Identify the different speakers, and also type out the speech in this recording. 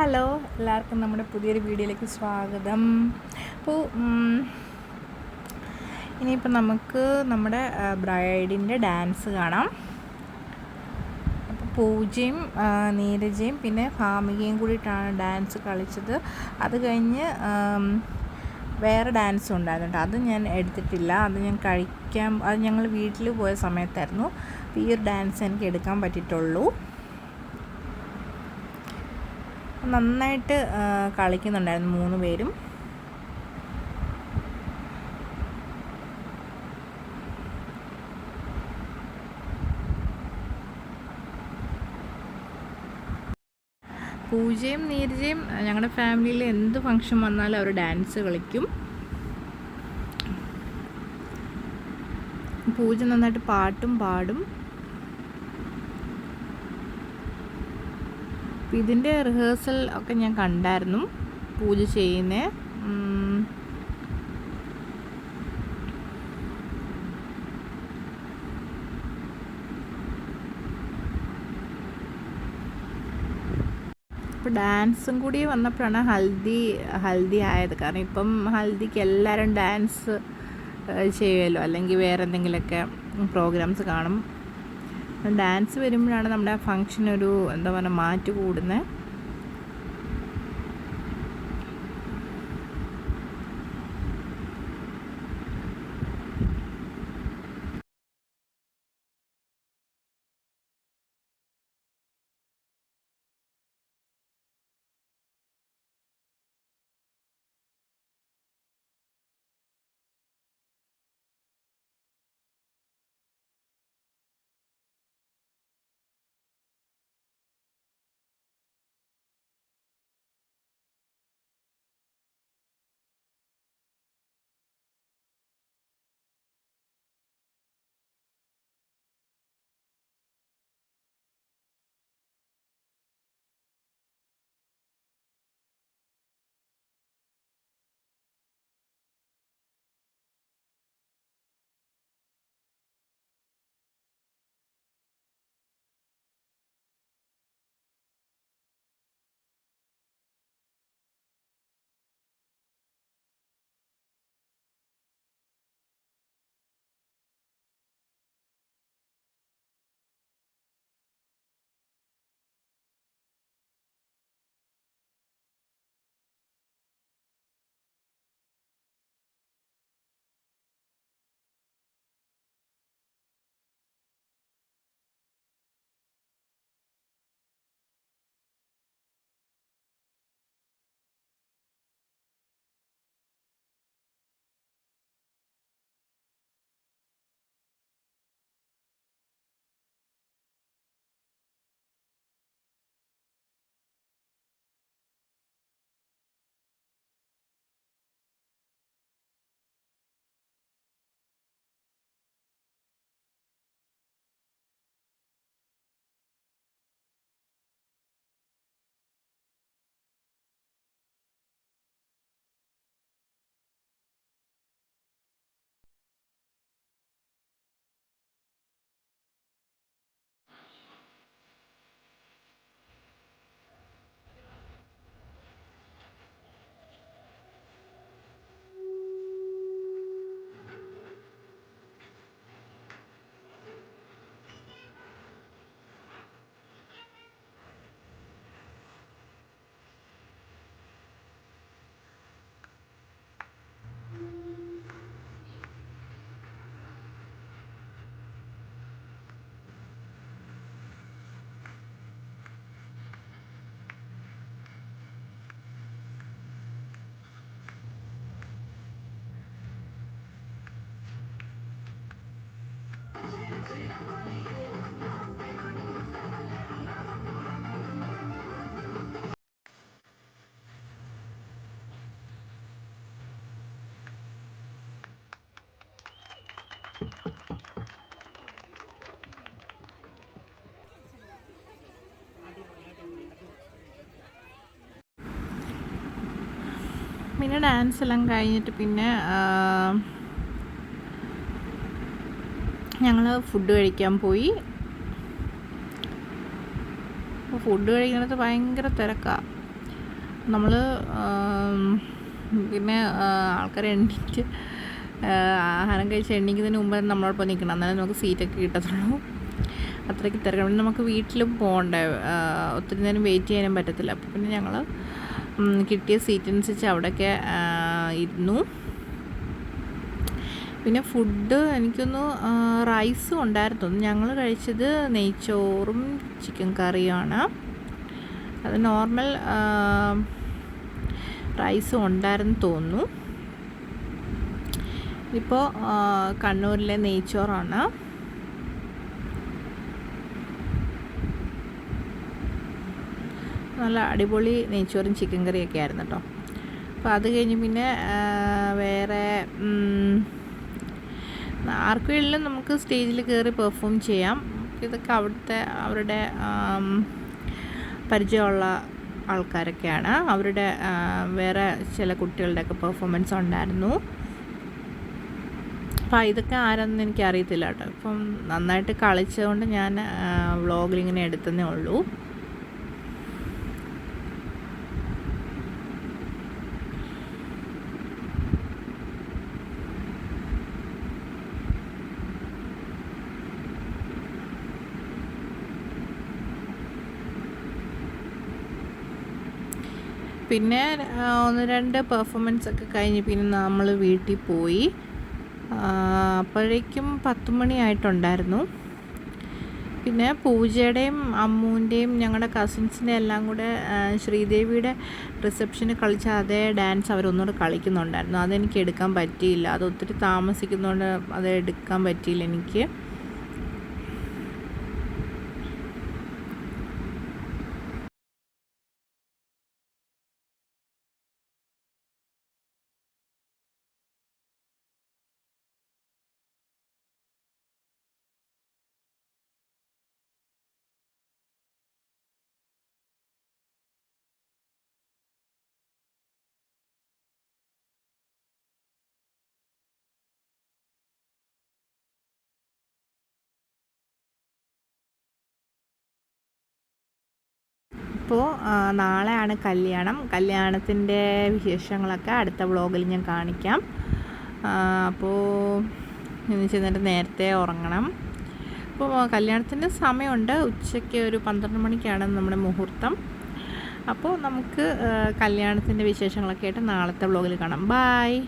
Speaker 1: Hello, എല്ലാവർക്കും നമ്മുടെ പുതിയൊരു വീഡിയോയിലേക്ക് സ്വാഗതം. അപ്പോൾ ഇനിയിപ്പോൾ നമുക്ക് നമ്മുടെ ബ്രൈഡിൻ്റെ ഡാൻസ് കാണാം. അപ്പോൾ പൂജയും നീരജയും പിന്നെ ഭാമികയും കൂടിയിട്ടാണ് ഡാൻസ് കളിച്ചത്. അത് കഴിഞ്ഞ് വേറെ ഡാൻസ് ഉണ്ടായിരുന്നു. അത് ഞാൻ എടുത്തിട്ടില്ല. അത് ഞങ്ങൾ വീട്ടിൽ പോയ സമയത്തായിരുന്നു. അപ്പോൾ ഈ ഒരു ഡാൻസ് എനിക്ക് എടുക്കാൻ പറ്റിയിട്ടുള്ളൂ. നന്നായിട്ട് കളിക്കുന്നുണ്ടായിരുന്നു 3 പേരും. പൂജയും നീരജയും ഞങ്ങളുടെ ഫാമിലിയിൽ എന്ത് ഫംഗ്ഷൻ വന്നാലും അവർ ഡാൻസ് കളിക്കും. പൂജ നന്നായിട്ട് പാട്ടും പാടും. ഇതിൻ്റെ റിഹേഴ്സൽ ഒക്കെ ഞാൻ കണ്ടായിരുന്നു പൂജ ചെയ്യുന്നത്. ഇപ്പോൾ ഡാൻസും കൂടി വന്നപ്പോഴാണ് ഹൽദി ആയത്. കാരണം ഇപ്പം ഹൽദിക്ക് എല്ലാവരും ഡാൻസ് ചെയ്യുമല്ലോ, അല്ലെങ്കിൽ വേറെ എന്തെങ്കിലുമൊക്കെ പ്രോഗ്രാംസ് കാണും. ഡാൻസ് വരുമ്പോഴാണ് നമ്മുടെ ആ ഫങ്ഷനൊരു എന്താ പറയുക മാറ്റ് കൂടുന്നത്. പിന്നെ ഡാൻസ് എല്ലാം കഴിഞ്ഞിട്ട് പിന്നെ ഞങ്ങൾ ഫുഡ് കഴിക്കാൻ പോയി. അപ്പോൾ ഫുഡ് കഴിക്കുന്നത് ഭയങ്കര തിരക്കാണ്. നമ്മൾ പിന്നെ ആൾക്കാർ എണ്ണിക്ക് ആഹാരം കഴിച്ച് എണ്ണിക്കുന്നതിന് മുമ്പ് നമ്മളോടൊപ്പം നിൽക്കണം, എന്നാലും നമുക്ക് സീറ്റൊക്കെ കിട്ടത്തുള്ളൂ. അത്രയ്ക്ക് തിരക്കണം. പിന്നെ നമുക്ക് വീട്ടിലും പോകണ്ടേ, ഒത്തിരി നേരം വെയിറ്റ് ചെയ്യാനും പറ്റത്തില്ല. അപ്പോൾ പിന്നെ ഞങ്ങൾ കിട്ടിയ സീറ്റനുസരിച്ച് അവിടെയൊക്കെ ഇരുന്നു. പിന്നെ ഫുഡ് എനിക്കൊന്ന് റൈസും ഉണ്ടായിരുന്നു. ഞങ്ങൾ കഴിച്ചത് നെയ്ച്ചോറും ചിക്കൻ കറിയുമാണ്. അത് നോർമൽ റൈസും ഉണ്ടായിരുന്നു തോന്നുന്നു. ഇപ്പോൾ കണ്ണൂരിലെ നെയ്ച്ചോറാണ്. നല്ല അടിപൊളി നെയ്ച്ചോറും ചിക്കൻ കറിയൊക്കെ ആയിരുന്നു കേട്ടോ. അപ്പോൾ അത് കഴിഞ്ഞ് പിന്നെ വേറെ ആർക്ക് വേണമെങ്കിലും നമുക്ക് സ്റ്റേജിൽ കയറി പെർഫോം ചെയ്യാം. ഇതൊക്കെ അവരുടെ പരിചയമുള്ള ആൾക്കാരൊക്കെയാണ്. അവരുടെ വേറെ ചില കുട്ടികളുടെയൊക്കെ പെർഫോമൻസ് ഉണ്ടായിരുന്നു. അപ്പോൾ ഇതൊക്കെ ആരാണെന്ന് എനിക്കറിയത്തില്ല കേട്ടോ. ഇപ്പം നന്നായിട്ട് കളിച്ചതുകൊണ്ട് ഞാൻ വ്ളോഗിലിങ്ങനെ എടുത്തതേ ഉള്ളൂ. പിന്നെ 1-2 പെർഫോമൻസ് ഒക്കെ കഴിഞ്ഞ് പിന്നെ നമ്മൾ വീട്ടിൽ പോയി. അപ്പോഴേക്കും 10 മണിയായിട്ടുണ്ടായിരുന്നു. പിന്നെ പൂജയുടെയും അമ്മൂൻ്റെയും ഞങ്ങളുടെ കസിൻസിൻ്റെ എല്ലാം കൂടെ ശ്രീദേവിയുടെ റിസപ്ഷന് കളിച്ച അതേ ഡാൻസ് അവരൊന്നുകൂടെ കളിക്കുന്നുണ്ടായിരുന്നു. അതെനിക്ക് എടുക്കാൻ പറ്റിയില്ല. അത് ഒത്തിരി താമസിക്കുന്നതുകൊണ്ട് അത് എടുക്കാൻ പറ്റിയില്ല എനിക്ക്. അപ്പോൾ നാളെയാണ് കല്യാണം. കല്യാണത്തിൻ്റെ വിശേഷങ്ങളൊക്കെ അടുത്ത വ്ളോഗിൽ ഞാൻ കാണിക്കാം. അപ്പോൾ എന്ന് ചെന്നിട്ട് നേരത്തെ ഉറങ്ങണം. അപ്പോൾ കല്യാണത്തിൻ്റെ സമയമുണ്ട്. ഉച്ചയ്ക്ക് ഒരു 12 മണിക്കാണ് നമ്മുടെ മുഹൂർത്തം. അപ്പോൾ നമുക്ക് കല്യാണത്തിൻ്റെ വിശേഷങ്ങളൊക്കെ ആയിട്ട് നാളത്തെ വ്ളോഗിൽ കാണാം. ബായ്.